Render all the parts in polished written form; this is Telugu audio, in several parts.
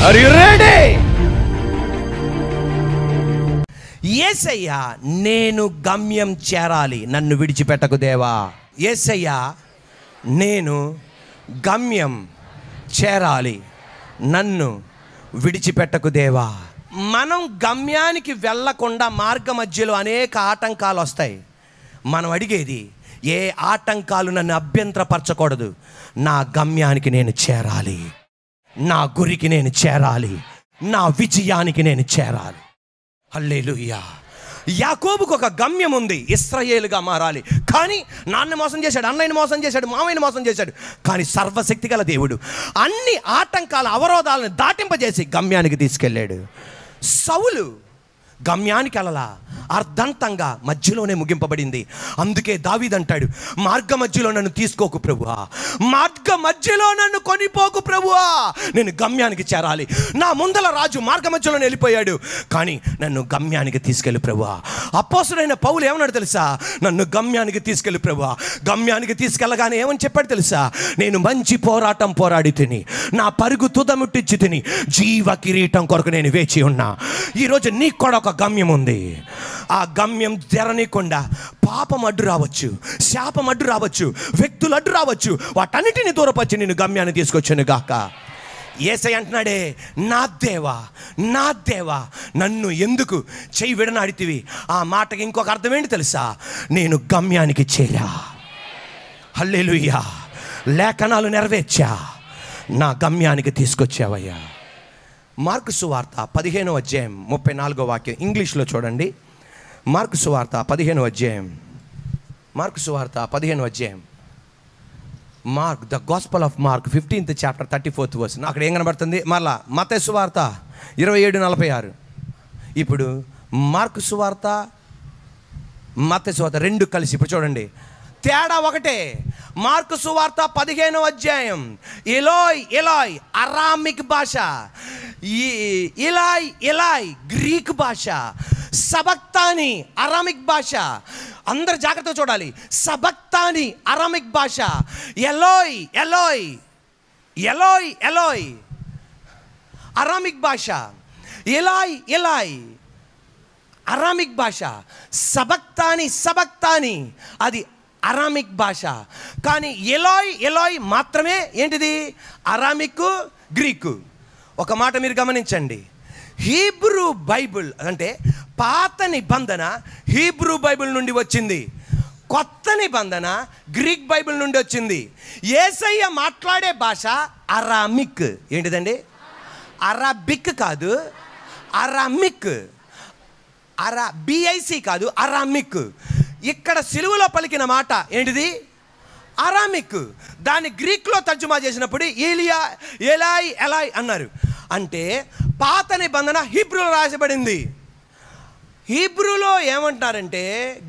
Are you ready? యేసయ్యా, నేను గమ్యం చేరాలి, నన్ను విడిచిపెట్టకు దేవా. యేసయ్యా, నేను గమ్యం చేరాలి, నన్ను విడిచిపెట్టకు దేవా. మనం గమ్యానికి వెళ్ళకుండా మార్గ మధ్యలో అనేక ఆటంకాలు వస్తాయి. మనం అడిగేది, ఏ ఆటంకాలు నన్ను అభ్యంతరపరచకూడదు. నా గమ్యానికి నేను చేరాలి, నా గురికి నేను చేరాలి, నా విజయానికి నేను చేరాలి. హల్లెలూయా. యాకోబుకు ఒక గమ్యం ఉంది, ఇశ్రాయేలుగా మారాలి. కానీ నాన్నని మోసం చేశాడు, అన్నయ్యని మోసం చేశాడు, మామయ్యని మోసం చేశాడు. కానీ సర్వశక్తి గల దేవుడు అన్ని ఆటంకాల అవరోధాలను దాటింపజేసి గమ్యానికి తీసుకెళ్ళాడు. సౌలు గమ్యానికి వెళ్ళలా, అర్ధంతంగా మధ్యలోనే ముగింపబడింది. అందుకే దావీదు అంటాడు, మార్గ మధ్యలో నన్ను తీసుకోకు ప్రభువా, మార్గ మధ్యలో నన్ను కొనిపోకు ప్రభువా, నేను గమ్యానికి చేరాలి. నా ముందల రాజు మార్గ మధ్యలో వెళ్ళిపోయాడు, కానీ నన్ను గమ్యానికి తీసుకెళ్ళి ప్రభువా. అపోస్తలుడైన పౌలు ఏమన్నాడు తెలుసా? నన్ను గమ్యానికి తీసుకెళ్ళి ప్రభువా. గమ్యానికి తీసుకెళ్ళగానే ఏమని చెప్పాడు తెలుసా? నేను మంచి పోరాటం పోరాడి తిని, నా పరుగు తుదముట్టించి తిని, జీవ కిరీటం కొరకు నేను వేచి ఉన్నా. ఈరోజు నీకు కూడా ఒక గమ్యం ఉంది. ఆ గమ్యం జరనీయకుండా పాపం అడ్డు రావచ్చు, శాపం అడ్డు రావచ్చు, వ్యక్తులు అడ్డు రావచ్చు. వాటన్నిటిని దూరపరిచి నేను గమ్యాన్ని తీసుకొచ్చాను గాక. యేసయ్య అంటున్నాడే, నా దేవా, నా దేవా, నన్ను ఎందుకు చెయ్యి విడనాడితివి? ఆ మాటకి ఇంకొక అర్థం ఏంటి తెలుసా? నేను గమ్యానికి చేరా. హల్లెలూయా. లేఖనాలు నెరవేర్చా, నా గమ్యానికి తీసుకొచ్చావయ్యా. మార్కు సువార్త 15వ అధ్యాయం 34వ వాక్యం ఇంగ్లీష్లో చూడండి. మార్కు సువార్త 15వ అధ్యాయం, మార్కు సువార్త 15వ అధ్యాయం, Mark the gospel of Mark 15th chapter 34th verse. అక్కడ ఏం కనబడుతుంది? మరలా మత్తయి సువార్త 27:46. ఇప్పుడు మార్కు సువార్త, మత్తయి సువార్త రెండు కలిసి ఇప్పుడు చూడండి. తేడా ఒకటే. మార్కు సువార్త 15వ అధ్యాయం ఎలోయ్ ఎలోయ్ అరామిక్ భాష, ఇలాయ్ ఎలాయ్ గ్రీక్ భాష, సబక్తాని అరామిక్ భాష. అందరు జాగ్రత్తగా చూడాలి. సబక్తాని అరామిక్ భాష, ఎలోయ్ ఎలోయ్ ఎలోయ్ ఎలోయ్ అరామిక్ భాష, ఎలాయ్ ఎలాయ్ అరామిక్ భాష, సబక్తాని సబక్తాని అది అరామిక్ భాష. కానీ ఎలోయ్ ఎలోయ్ మాత్రమే ఏంటిది? Aramaic, Greek. ఒక మాట మీరు గమనించండి. హీబ్రూ బైబిల్ అంటే పాత నిబంధన హీబ్రూ బైబిల్ నుండి వచ్చింది, కొత్త నిబంధన గ్రీక్ బైబిల్ నుండి వచ్చింది. యేసయ్య మాట్లాడే భాష అరామిక్. ఏంటిదండి? అరబిక్ కాదు, అరామిక్. బిఐసి కాదు, అరామిక్. ఇక్కడ సిలువలో పలికిన మాట ఏంటిది? అరామిక్. దాన్ని గ్రీక్లో తర్జుమా చేసినప్పుడు ఏలియా ఎలాయ్ ఎలాయ్ అన్నారు. అంటే పాత నిబంధన హీబ్రూలో రాయబడింది. హీబ్రూలో ఏమంటారంటే,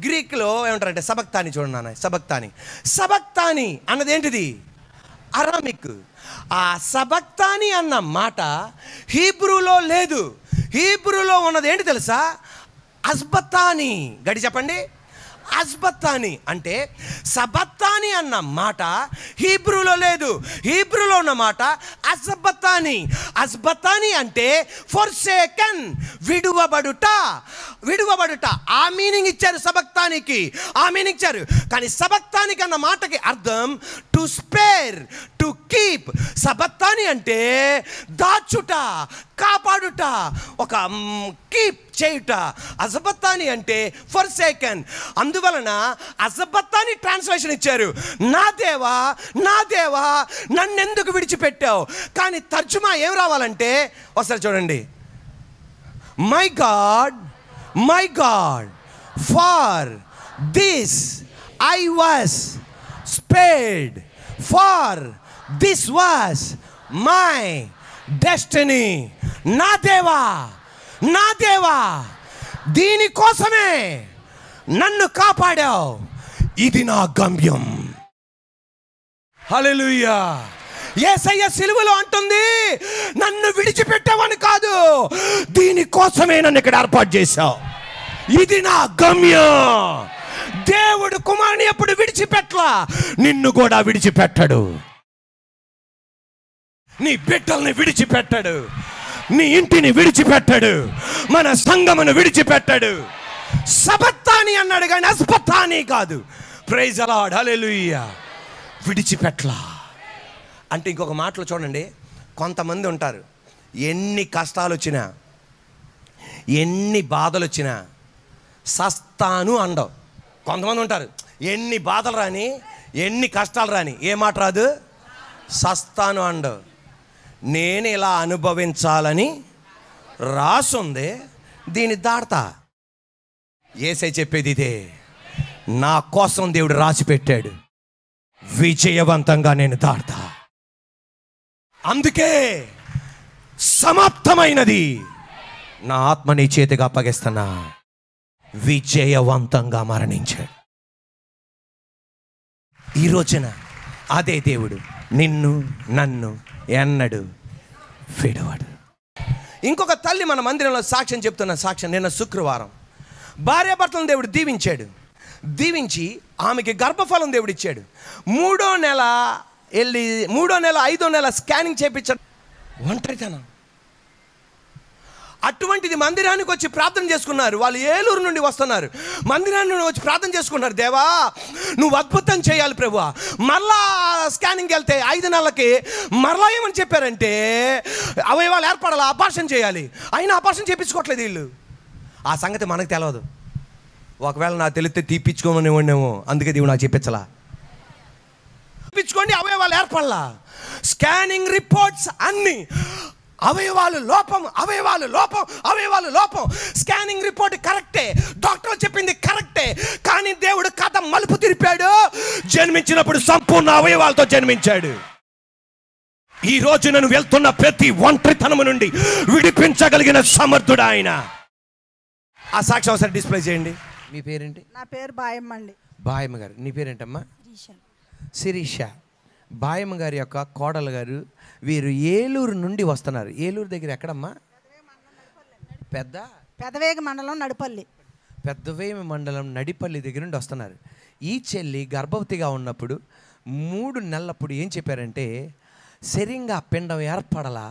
గ్రీక్లో ఏమంటారంటే సబక్తాని. చూడండి, సబక్తాని. సబక్తాని అన్నది ఏంటిది? అరామిక్. ఆ సబక్తాని అన్న మాట హీబ్రూలో లేదు. హీబ్రూలో ఉన్నది ఏంటి తెలుసా? అస్బతాని. గడి చెప్పండి. అస్బతాని అంటే సబత్తాని అన్న మాట హీబ్రూలో లేదు. హీబ్రూలో ఉన్న మాట అస్బతాని. అస్బతాని అంటే ఫోర్సేకన్, విడువబడుట, విడువబడుట. ఆ మీనింగ్ ఇచ్చారు సబక్తానికి, ఆ మీనింగ్ ఇచ్చారు. కానీ సబక్తానికి అన్న మాటకి అర్థం టు స్పేర్, టు కీప్. సబత్తాని అంటే దాచుట, కాపాడుట, ఒక కీప్ చేయుట. అజబత్తాని అంటే ఫోర్సేకన్. అందువలన అజబత్తాని ట్రాన్స్లేషన్ ఇచ్చారు. నా దేవా, నా దేవా, నన్నెందుకు విడిచిపెట్టావు? కానీ తర్జుమా ఏం రావాలంటే, ఒకసారి చూడండి. My god, my god, for this I was spared, for this was my destiny. నా దేవా, నా దేవా, దీనికోసమే నన్ను కాపాడావు, ఇది నా గమ్యం. హల్లెలూయా. యేసయ్య సిలువలో అంటుంది, నన్ను విడిచిపెట్టావని కాదు, దీనికోసమే నన్ను ఇక్కడ ఏర్పాటు చేశావు, ఇది నా గమ్యం. దేవుడు కుమారుని ఎప్పుడు విడిచిపెట్టలా, నిన్ను కూడా విడిచిపెట్టడు, నీ బిడ్డల్ని విడిచిపెట్టడు. నీ ఇంటిని విడిచిపెట్టాడు, మన సంఘమును విడిచిపెట్టాడు. సబత్తాని అన్నాడు కానీ అస్పత్తాని కాదు. ప్రైజ్ ది లార్డ్, హల్లెలూయా. విడిచిపెట్లా అంటే ఇంకొక మాటలో చూడండి, కొంతమంది ఉంటారు ఎన్ని కష్టాలు వచ్చినా ఎన్ని బాధలు వచ్చినా సస్తాను అండవు. కొంతమంది ఉంటారు ఎన్ని బాధలు రాని ఎన్ని కష్టాలు రాని ఏ మాట రాదు, సస్తాను అండవు. నేను ఇలా అనుభవించాలని రాసుంది, దీన్ని దాడతా. యేసయ్య చెప్పేది ఇదే, నా కోసం దేవుడు రాసి పెట్టాడు, విజయవంతంగా నేను దాడతా. అందుకే సమాప్తమైనది, నా ఆత్మ నీ చేతిగా అప్పగిస్తున్నా, విజయవంతంగా మరణించాడు. ఈ రోజున అదే దేవుడు నిన్ను నన్ను ఎన్నడు విడవడు. ఇంకొక తల్లి మన మందిరంలో సాక్ష్యం చెప్తున్న సాక్ష్యం, నిన్న శుక్రవారం భార్యాభర్తలను దేవుడు దీవించాడు. దీవించి ఆమెకి గర్భఫలం దేవుడు ఇచ్చాడు. 3వ నెల వెళ్ళి 3వ నెల 5వ నెల స్కానింగ్ చేయించాడు. ఒంటరితనం. అటువంటిది మందిరానికి వచ్చి ప్రార్థన చేసుకున్నారు. వాళ్ళు ఏలూరు నుండి వస్తున్నారు, మందిరాన్ని నుండి వచ్చి ప్రార్థన చేసుకున్నారు. దేవా నువ్వు అద్భుతం చేయాలి ప్రభువా. మరలా స్కానింగ్కి వెళ్తే 5 నెలలకి మరలా ఏమని చెప్పారంటే అవయవాలు ఏర్పడాలి, ఆపరేషన్ చేయాలి. అయినా ఆపరేషన్ చేయించుకోవట్లేదు వీళ్ళు. ఆ సంగతి మనకు తెలియదు. ఒకవేళ నాకు తెలిస్తే తీపిచ్చుకోమని ఉండేమో, అందుకే దేవుడు నాకు చెప్పించలా. తీపించుకోండి, అవయవాలు ఏర్పడలా. స్కానింగ్ రిపోర్ట్స్ అన్నీ అవయవాలు లోపం, అవయవాలు లోపం, అవయవాలు లోపం. స్కానింగ్ రిపోర్ట్ కరెక్టే, డాక్టర్ చెప్పింది కరెక్టే, కానీ దేవుడు కథ మలుపు తిరిపాడు. జన్మించినప్పుడు సంపూర్ణ అవయవాలతో జన్మించాడు. ఈ రోజు నేను వెళ్తున్న ప్రతి ఒంటరితనము నుండి విడిపించగలిగిన సమర్థుడు ఆయన. ఆ సాక్ష్యం ఒకసారి డిస్ప్లే చేయండి. మీ పేరేంటి? నా పేరు బాయమ్మ అండి. బాయమ్మ గారు. నీ పేరేంటమ్మా? శిరీష. బాయమ్మ గారి యొక్క కోడలు గారు. వీరు ఏలూరు నుండి వస్తున్నారు. ఏలూరు దగ్గర ఎక్కడమ్మా? పెదవేగి మండలం నడిపల్లి. పెద్దవేమి మండలం నడిపల్లి దగ్గర నుండి వస్తున్నారు. ఈ చెల్లి గర్భవతిగా ఉన్నప్పుడు 3 నెలలప్పుడు ఏం చెప్పారంటే సరిగ్గా పిండం ఏర్పడలా,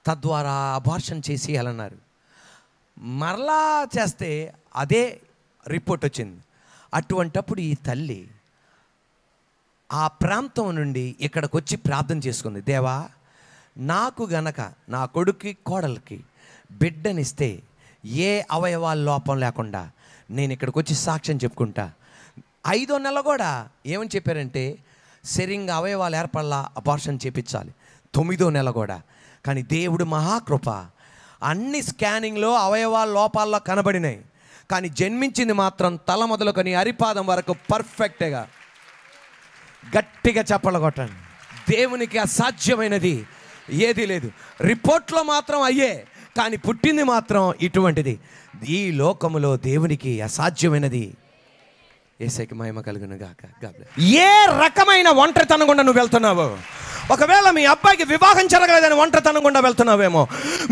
తద్వారా అబార్షన్ చేసేయాలన్నారు. మరలా చేస్తే అదే రిపోర్ట్ వచ్చింది. అటువంటప్పుడు ఈ తల్లి ఆ ప్రాంతం నుండి ఇక్కడికి వచ్చి ప్రార్థన చేసుకుంది. దేవా నాకు గనక నా కొడుక్కి కోడలికి బిడ్డనిస్తే ఏ అవయవాల లోపం లేకుండా నేను ఇక్కడికి వచ్చి సాక్ష్యం చెప్పుకుంటా. 5వ నెల కూడా ఏమని చెప్పారంటే సరిగ్గా అవయవాలు ఏర్పడలా, అబార్షన్ చేపించాలి. 9వ నెల కూడా. కానీ దేవుడు మహాకృప, అన్ని స్కానింగ్లో అవయవాల లోపాల్లో కనబడినాయి, కానీ జన్మించింది మాత్రం తల మొదలుకొని అరిపాదం వరకు పర్ఫెక్ట్గా. గట్టిగా చప్పలు కొట్టండి. దేవునికి అసాధ్యమైనది ఏది లేదు. రిపోర్ట్లో మాత్రం అయ్యే, కానీ పుట్టింది మాత్రం ఇటువంటిది. ఈ లోకములో దేవునికి అసాధ్యమైనది. యేసయ్యకి మహిమ కలుగును గాక. ఏ రకమైన ఒంటరితనం గుండా నువ్వు వెళ్తున్నావు? ఒకవేళ మీ అబ్బాయికి వివాహం జరగలేదని ఒంటరితనం గుండా వెళ్తున్నావేమో,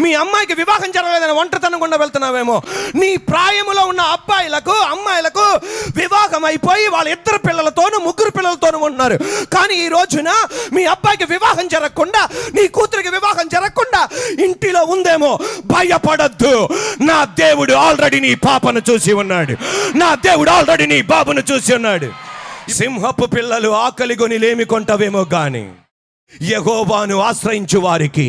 మీ అమ్మాయికి వివాహం జరగలేదని ఒంటరితనం గుండా వెళ్తున్నావేమో. నీ ప్రాయములో ఉన్న అబ్బాయిలకు అమ్మాయిలకు వివాహం అయిపోయి వాళ్ళ 2 పిల్లలతోనూ 3 పిల్లలతోనూ ఉన్నారు. కానీ ఈ రోజున మీ అబ్బాయికి వివాహం జరగకుండా, నీ కూతురికి వివాహం జరగకుండా ఇంటిలో ఉందేమో. భయపడద్దు. నా దేవుడు ఆల్రెడీ నీ పాపను చూసి ఉన్నాడు. నా దేవుడు ఆల్రెడీ నీ బాబును చూసి ఉన్నాడు. సింహపు పిల్లలు ఆకలిగొని లేమి కొంటవేమో కానీ యెహోవాను ఆశ్రయించు వారికి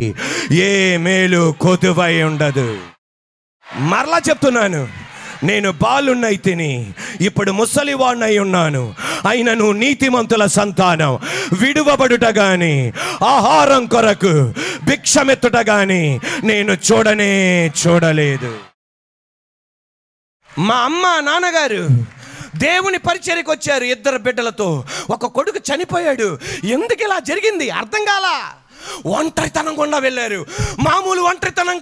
ఏ మేలు కొదువై ఉండదు. మరలా చెప్తున్నాను, నేను బాలున్నైతిని, ఇప్పుడు ముసలివాణ్ణై ఉన్నాను. అయినను నీతిమంతుల సంతానం విడువబడుట గాని ఆహారం కొరకు భిక్షమెత్తుట గాని నేను చూడలేదు. మా అమ్మ నాన్నగారు దేవుని పరిచర్యకు వచ్చారు 2 బిడ్డలతో. ఒక కొడుకు చనిపోయాడు. ఎందుకు ఇలా జరిగింది అర్థం కాలా. ఒంటరితనం గుండా వెళ్ళారు. మామూలు ఒంటరితనం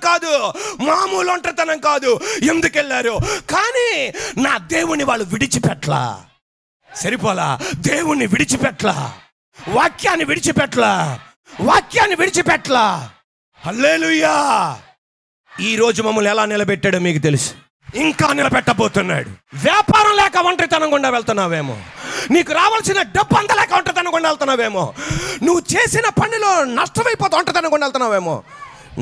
కాదు. ఎందుకు వెళ్ళారు? కానీ నా దేవుని వాళ్ళు విడిచిపెట్లా. సరిపోలా. దేవుణ్ణి విడిచిపెట్లా, వాక్యాన్ని విడిచిపెట్లా. హల్లెలూయా. ఈరోజు మమ్మల్ని ఎలా నిలబెట్టాడో మీకు తెలుసు, ఇంకా నిలబెట్టబోతున్నాడు. వ్యాపారం లేక ఒంటరితనం గుండా వెళ్తున్నావేమో, నీకు రావాల్సిన డబ్బు అందలేక ఒంటరితనం గుండా వెళ్తున్నావేమో, నువ్వు చేసిన పనిలో నష్టమైపోతే ఒంటరితనం గుండా వెళ్తున్నావేమో.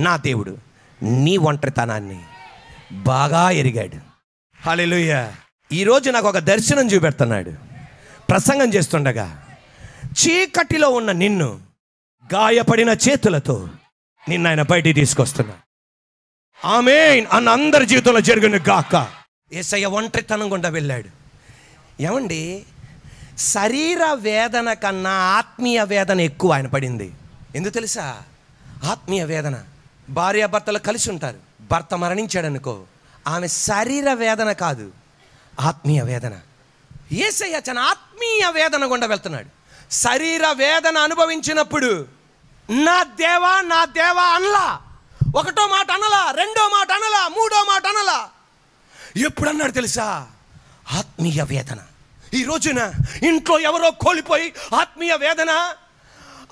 నా దేవుడు నీ ఒంటరితనాన్ని బాగా ఎరిగాడు. హల్లెలూయా. ఈరోజు నాకు ఒక దర్శనం చూపెడుతున్నాడు. ప్రసంగం చేస్తుండగా చీకటిలో ఉన్న నిన్ను గాయపడిన చేతులతో నిన్ను ఆయన బయటికి తీసుకొస్తున్నాడు. ఆమేన్ అన్న అందరి జీవితంలో జరిగిన గాక. యేసయ్య ఒంటరితనం గుండా వెళ్ళాడు. ఏమండి, శరీర వేదన కన్నా ఆత్మీయ వేదన ఎక్కువ ఆయన పడింది. ఎందుకు తెలుసా? ఆత్మీయ వేదన. భార్యాభర్తలు కలిసి ఉంటారు, భర్త మరణించాడు అనుకో, ఆమె శరీర వేదన కాదు, ఆత్మీయ వేదన. యేసయ్య తన ఆత్మీయ వేదన గుండా వెళ్తున్నాడు. శరీర వేదన అనుభవించినప్పుడు నా దేవా నా దేవా అనలా. ఒకటో మాట అనలా, రెండో మాట అనలా, మూడో మాట అనలా. ఎప్పుడు అన్నాడు తెలుసా? ఆత్మీయ వేదన. ఈ రోజున ఇంట్లో ఎవరో కోల్పోయి ఆత్మీయ వేదన.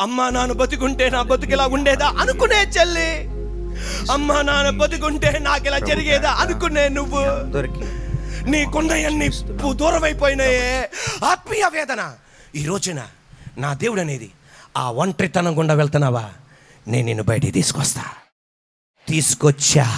అమ్మా నాన్న బతికుంటే నా బతుకిలా ఉండేదా అనుకునే చెల్లి, అమ్మా నాన్న బతికుంటే నాకు ఇలా జరిగేదా అనుకునే నువ్వు, నీకున్నయన్ని దూరమైపోయినాయే. ఆత్మీయ వేదన. ఈ రోజున నా దేవుడు అనేది, ఆ ఒంటరితనం గుండా వెళ్తున్నావా, నేను నిన్ను బయటికి తీసుకొచ్చా.